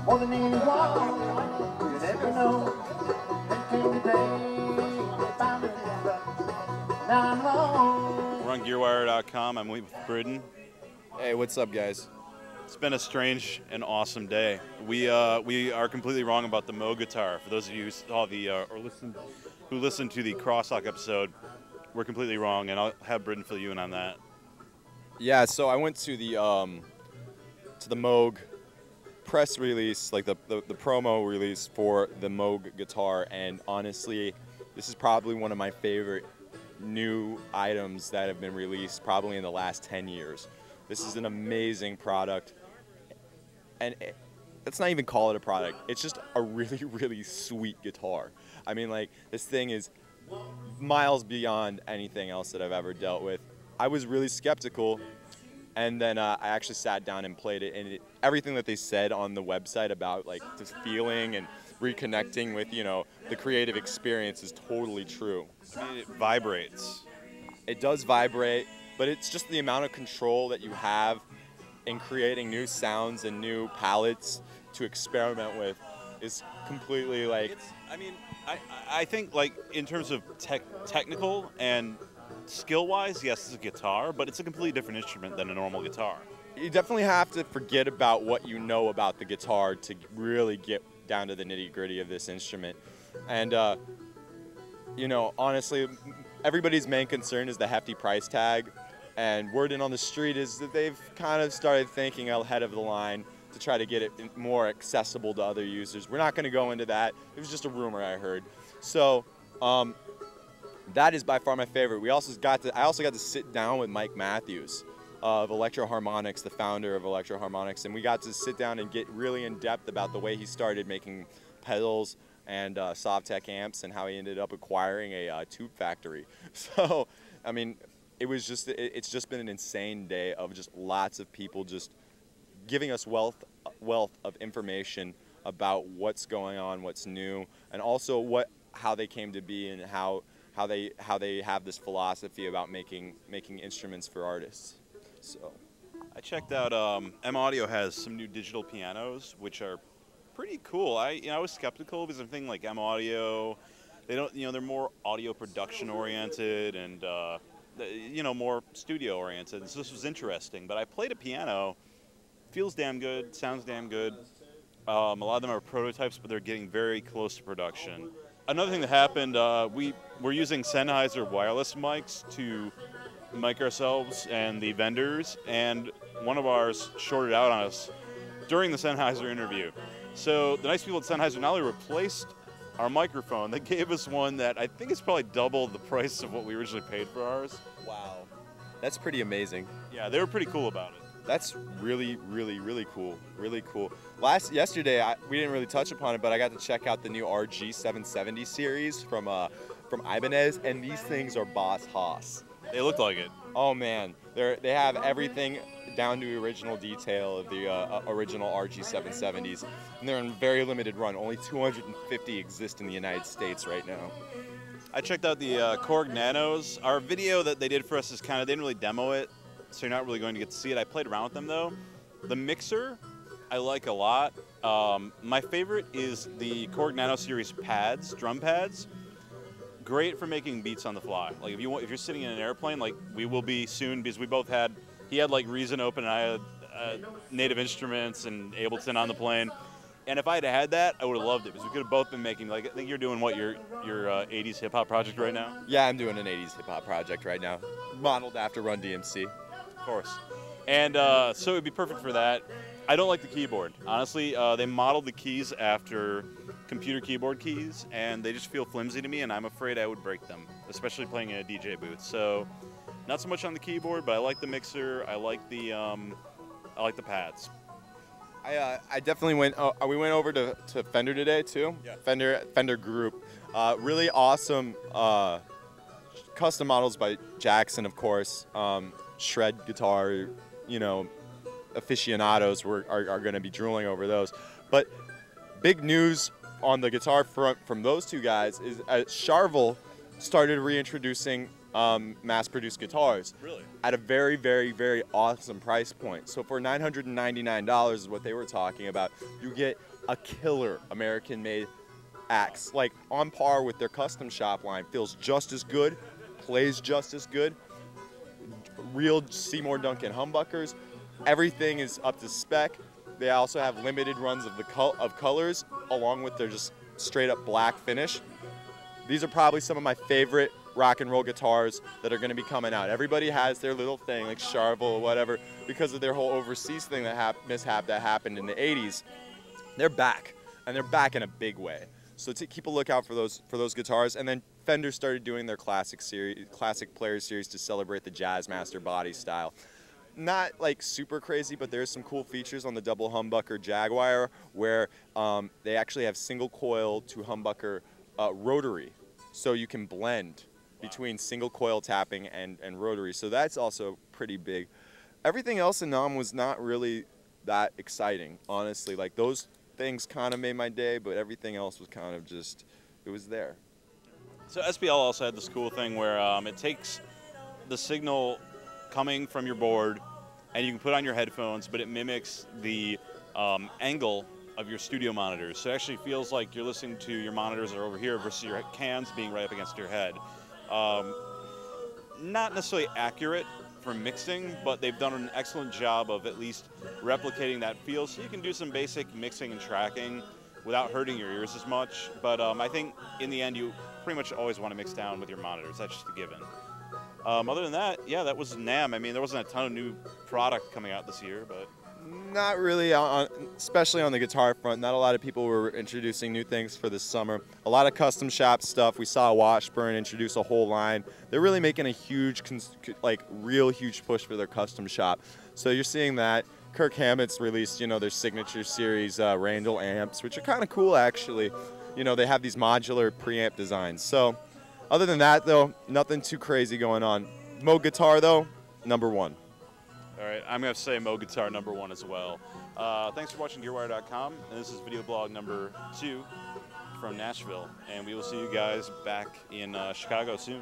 more than anyone could ever know. Then came the day I found it, but now I'm home. We're on GearWire.com. I'm with Britton. Hey, what's up, guys? It's been a strange and awesome day. We are completely wrong about the Moog Guitar. For those of you who saw the who listened to the Crosstalk episode, we're completely wrong, and I'll have Britton fill you in on that. Yeah, so I went to the Moog press release, like the promo release for the Moog Guitar, and honestly, this is probably one of my favorite new items that have been released probably in the last 10 years. This is an amazing product, and let's not even call it a product. It's just a really, really sweet guitar. I mean, like, this thing is miles beyond anything else that I've ever dealt with. I was really skeptical, and then I actually sat down and played it, and everything that they said on the website about, like, this feeling and reconnecting with, you know, the creative experience is totally true. I mean, it vibrates. It does vibrate, but it's just the amount of control that you have in creating new sounds and new palettes to experiment with is completely, like... I think, like, in terms of technical and skill-wise, yes, it's a guitar, but it's a completely different instrument than a normal guitar. You definitely have to forget about what you know about the guitar to really get down to the nitty-gritty of this instrument. And, you know, honestly, everybody's main concern is the hefty price tag, and word in on the street is that they've kind of started thinking ahead of the line to try to get it more accessible to other users. We're not going to go into that. It was just a rumor I heard. So that is by far my favorite. I also got to sit down with Mike Matthews of Electro Harmonix, the founder of Electro Harmonix, and we got to sit down and get really in depth about the way he started making pedals and Sovtek amps and how he ended up acquiring a tube factory. So, I mean, it's just been an insane day of just lots of people just giving us wealth of information about what's going on, what's new, and also how they came to be and how they have this philosophy about making instruments for artists. So I checked out M Audio has some new digital pianos, which are pretty cool. I was skeptical because I'm thinking like M Audio, they don't, they're more audio production oriented and more studio oriented. So this was interesting. But I played a piano. Feels damn good, sounds damn good. A lot of them are prototypes, but they're getting very close to production. Another thing that happened, we're using Sennheiser wireless mics to mic ourselves and the vendors, and one of ours shorted out on us during the Sennheiser interview. So the nice people at Sennheiser not only replaced our microphone, they gave us one that I think is probably double the price of what we originally paid for ours. wow, that's pretty amazing. Yeah, they were pretty cool about it. That's really, really, really cool. Really cool. Yesterday, we didn't really touch upon it, but I got to check out the new RG770 series from Ibanez, and these things are boss hoss. They look like it. Oh man, they have everything down to original detail of the original RG770s, and they're in very limited run. Only 250 exist in the United States right now. I checked out the Korg Nanos. Our video that they did for us is they didn't really demo it, so you're not really going to get to see it. I played around with them though. The mixer, I like a lot. My favorite is the Korg Nano series pads, drum pads. Great for making beats on the fly. Like if you're sitting in an airplane, like we will be soon, because he had like Reason open and I had Native Instruments and Ableton on the plane. And if I had that, I would have loved it, because we could have both been making, like, I think you're doing your 80s hip hop project right now? Yeah, I'm doing an 80s hip hop project right now, modeled after Run DMC. Of course. And so it would be perfect for that. I don't like the keyboard. Honestly, they modeled the keys after computer keyboard keys, and they just feel flimsy to me, and I'm afraid I would break them, especially playing in a DJ booth. So not so much on the keyboard, but I like the mixer. I like the pads. I definitely went. We went over to Fender today too. Yeah. Fender Group. Really awesome custom models by Jackson, of course. Shred guitar, aficionados are going to be drooling over those. But big news on the guitar front from those two guys is Charvel started reintroducing mass-produced guitars. Really? At a very, very, very awesome price point. So for $999 is what they were talking about. You get a killer American-made axe, like on par with their custom shop line. Feels just as good, plays just as good. Real Seymour Duncan humbuckers. Everything is up to spec. They also have limited runs of colors, along with their just straight up black finish. These are probably some of my favorite rock and roll guitars that are going to be coming out. Everybody has their little thing, like Charvel or whatever, because of their whole overseas thing that mishap that happened in the 80s. They're back, and they're back in a big way. So to keep a lookout for those guitars. And then Fender started doing their classic Players series to celebrate the Jazzmaster body style. Not like super crazy, but there's some cool features on the double humbucker Jaguar where they actually have single coil to humbucker rotary, so you can blend between single coil tapping and rotary. So that's also pretty big. Everything else in NAMM was not really that exciting, honestly. Like those things kind of made my day, but everything else was kind of just, it was there. So SBL also had this cool thing where it takes the signal coming from your board and you can put on your headphones, but it mimics the angle of your studio monitors. So it actually feels like you're listening to your monitors that are over here versus your cans being right up against your head. Not necessarily accurate for mixing, but they've done an excellent job of at least replicating that feel, so you can do some basic mixing and tracking without hurting your ears as much. But I think in the end you pretty much always want to mix down with your monitors. That's just a given. Other than that, yeah, that was NAMM. I mean, there wasn't a ton of new product coming out this year, but... Not really, especially on the guitar front. Not a lot of people were introducing new things for this summer. A lot of custom shop stuff. We saw Washburn introduce a whole line. They're really making a huge, real huge push for their custom shop. So you're seeing that. Kirk Hammett's released, their signature series Randall amps, which are kind of cool, actually. They have these modular preamp designs. So other than that, though, nothing too crazy going on. Moog Guitar, though, #1. All right, I'm going to say Moog Guitar #1 as well. Thanks for watching GearWire.com, and this is video blog number 2 from Nashville, and we will see you guys back in Chicago soon.